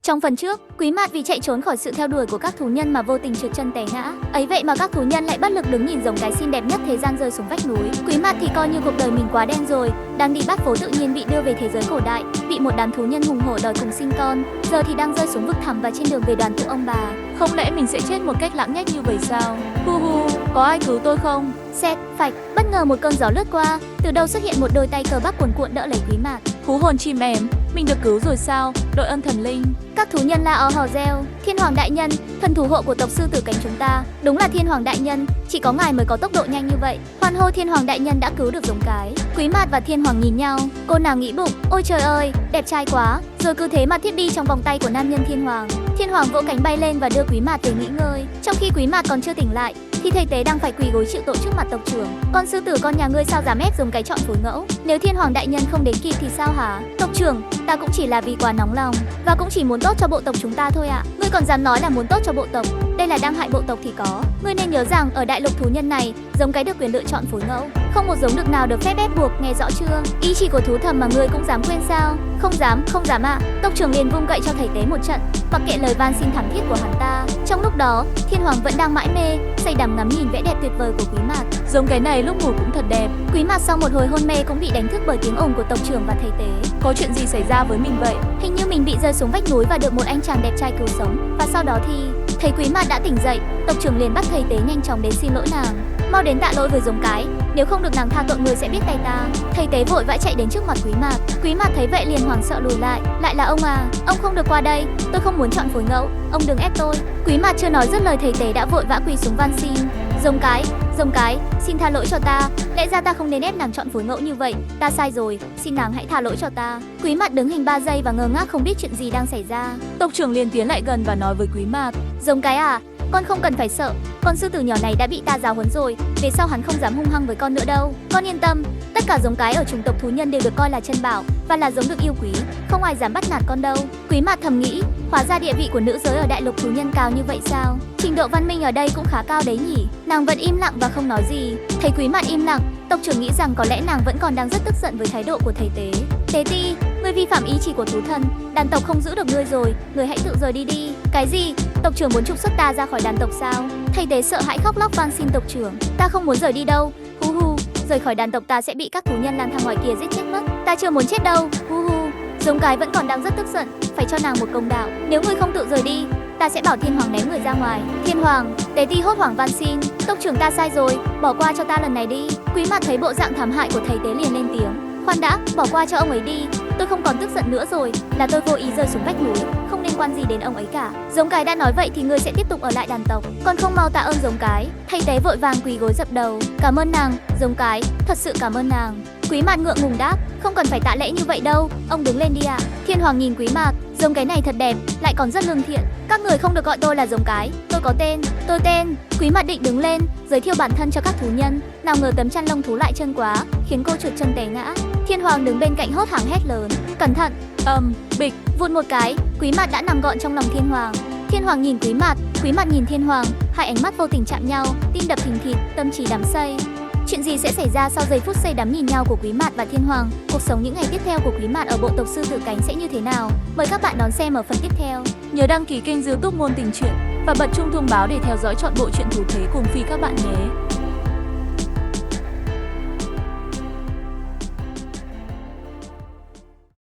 Trong phần trước, Quý Mạt vì chạy trốn khỏi sự theo đuổi của các thú nhân mà vô tình trượt chân té ngã. Ấy vậy mà các thú nhân lại bất lực đứng nhìn giống cái xinh đẹp nhất thế gian rơi xuống vách núi. Quý Mạt thì coi như cuộc đời mình quá đen rồi, đang đi bắt phố tự nhiên bị đưa về thế giới cổ đại, bị một đám thú nhân hùng hổ đòi cùng sinh con, giờ thì đang rơi xuống vực thẳm và trên đường về đoàn tụ ông bà. Không lẽ mình sẽ chết một cách lãng nhách như vậy sao? Hu hu, có ai cứu tôi không? Xẹt, phạch, bất ngờ một cơn gió lướt qua, từ đâu xuất hiện một đôi tay cờ bắp cuồn cuộn đỡ lấy Quý Mạt. Hú hồn chim én, mình được cứu rồi sao? Đội ơn thần linh. Các thú nhân la ó hò reo, Thiên Hoàng đại nhân, thần thủ hộ của tộc sư tử cánh chúng ta, đúng là Thiên Hoàng đại nhân, chỉ có ngài mới có tốc độ nhanh như vậy. Hoan hô Thiên Hoàng đại nhân đã cứu được giống cái. Quý Mạt và Thiên Hoàng nhìn nhau, cô nào nghĩ bụng, ôi trời ơi, đẹp trai quá, rồi cứ thế mà thiết đi trong vòng tay của nam nhân Thiên Hoàng. Thiên Hoàng vỗ cánh bay lên và đưa Quý Mạt về nghỉ ngơi. Trong khi Quý Mạt còn chưa tỉnh lại, thì thầy tế đang phải quỳ gối chịu tội trước mặt tộc trưởng. Con sư tử con nhà ngươi sao dám ép giống cái chọn phối ngẫu? Nếu Thiên Hoàng đại nhân không đến kịp thì sao hả? Tộc trưởng, ta cũng chỉ là vì quá nóng lòng và cũng chỉ muốn tốt cho bộ tộc chúng ta thôi ạ. Ngươi còn dám nói là muốn tốt cho bộ tộc, đây là đang hại bộ tộc thì có. Ngươi nên nhớ rằng ở đại lục thú nhân này, giống cái được quyền lựa chọn phối ngẫu, không một giống được nào được phép ép buộc, nghe rõ chưa? Ý chỉ của thú thầm mà ngươi cũng dám quên sao? Không dám ạ. Tộc trưởng liền vung gậy cho thầy tế một trận, mặc kệ lời van xin thảm thiết của hắn ta. Trong lúc đó, Thiên Hoàng vẫn đang mãi mê, say đắm ngắm nhìn vẻ đẹp tuyệt vời của Quý Mạt. Giống cái này lúc ngủ cũng thật đẹp. Quý Mạt sau một hồi hôn mê cũng bị đánh thức bởi tiếng ồn của tộc trưởng và thầy tế. Có chuyện gì xảy ra với mình vậy? Hình như mình bị rơi xuống vách núi và được một anh chàng đẹp trai cứu sống. Và sau đó thì thấy Quý Mạt đã tỉnh dậy, tộc trưởng liền bắt thầy tế nhanh chóng đến xin lỗi nàng. Mau đến tạ lỗi với giống cái, nếu không được nàng tha tội người sẽ biết tay ta. Thầy tế vội vã chạy đến trước mặt Quý Mạt. Quý Mạt thấy vậy liền hoảng sợ lùi lại. Lại là ông à, ông không được qua đây, tôi không muốn chọn phối ngẫu, ông đừng ép tôi. Quý Mạt chưa nói dứt lời thầy tế đã vội vã quỳ xuống van xin. Giống cái, xin tha lỗi cho ta, lẽ ra ta không nên ép nàng chọn phối ngẫu như vậy, ta sai rồi, xin nàng hãy tha lỗi cho ta. Quý Mạt đứng hình 3 giây và ngơ ngác không biết chuyện gì đang xảy ra. Tộc trưởng liền tiến lại gần và nói với Quý Mạt. Giống cái à, con không cần phải sợ, con sư tử nhỏ này đã bị ta giáo huấn rồi, về sau hắn không dám hung hăng với con nữa đâu. Con yên tâm, tất cả giống cái ở chủng tộc thú nhân đều được coi là chân bảo và là giống được yêu quý, không ai dám bắt nạt con đâu. Quý Mạt thầm nghĩ, hóa ra địa vị của nữ giới ở đại lục thú nhân cao như vậy sao? Trình độ văn minh ở đây cũng khá cao đấy nhỉ. Nàng vẫn im lặng và không nói gì. Thấy Quý Mạt im lặng, tộc trưởng nghĩ rằng có lẽ nàng vẫn còn đang rất tức giận với thái độ của thầy tế. Tế ti, ngươi vi phạm ý chỉ của thú thần, đàn tộc không giữ được ngươi rồi, ngươi hãy tự rời đi đi. Cái gì? Tộc trưởng muốn trục xuất ta ra khỏi đàn tộc sao? Thầy tế sợ hãi khóc lóc van xin tộc trưởng. Ta không muốn rời đi đâu. Hu hu, rời khỏi đàn tộc ta sẽ bị các thú nhân lang thang ngoài kia giết chết mất. Ta chưa muốn chết đâu. Hu hu. Giống cái vẫn còn đang rất tức giận, phải cho nàng một công đạo. Nếu ngươi không tự rời đi, ta sẽ bảo Thiên Hoàng ném người ra ngoài. Thiên Hoàng, tế ti hốt hoảng van xin, tộc trưởng ta sai rồi, bỏ qua cho ta lần này đi. Quý Mạt thấy bộ dạng thảm hại của thầy tế liền lên tiếng. Khoan đã, bỏ qua cho ông ấy đi, tôi không còn tức giận nữa rồi, là tôi vô ý rơi xuống vách núi, không liên quan gì đến ông ấy cả. Giống cái đã nói vậy thì ngươi sẽ tiếp tục ở lại đàn tộc, còn không mau tạ ơn giống cái. Thầy tế vội vàng quỳ gối dập đầu. Cảm ơn nàng, giống cái, thật sự cảm ơn nàng. Quý Mạt ngượng ngùng đáp, không cần phải tạ lễ như vậy đâu, ông đứng lên đi ạ. Thiên Hoàng nhìn Quý Mạt, giống cái này thật đẹp, lại còn rất lương thiện. Các người không được gọi tôi là giống cái, tôi có tên, tôi tên. Quý Mạt định đứng lên, giới thiệu bản thân cho các thú nhân, nào ngờ tấm chăn lông thú lại trơn quá, khiến cô trượt chân té ngã. Thiên Hoàng đứng bên cạnh hốt hoảng hét lớn, cẩn thận. Bịch, vụt một cái, Quý Mạt đã nằm gọn trong lòng Thiên Hoàng. Thiên Hoàng nhìn Quý Mạt nhìn Thiên Hoàng, hai ánh mắt vô tình chạm nhau, tim đập thình thịch, tâm trí đắm say. Chuyện gì sẽ xảy ra sau giây phút say đắm nhìn nhau của Quý Mạt và Thiên Hoàng? Cuộc sống những ngày tiếp theo của Quý Mạt ở bộ tộc sư tử cánh sẽ như thế nào? Mời các bạn đón xem ở phần tiếp theo. Nhớ đăng ký kênh YouTube Ngôn Tình Truyện và bật chuông thông báo để theo dõi trọn bộ truyện thủ thế cùng Phi các bạn nhé.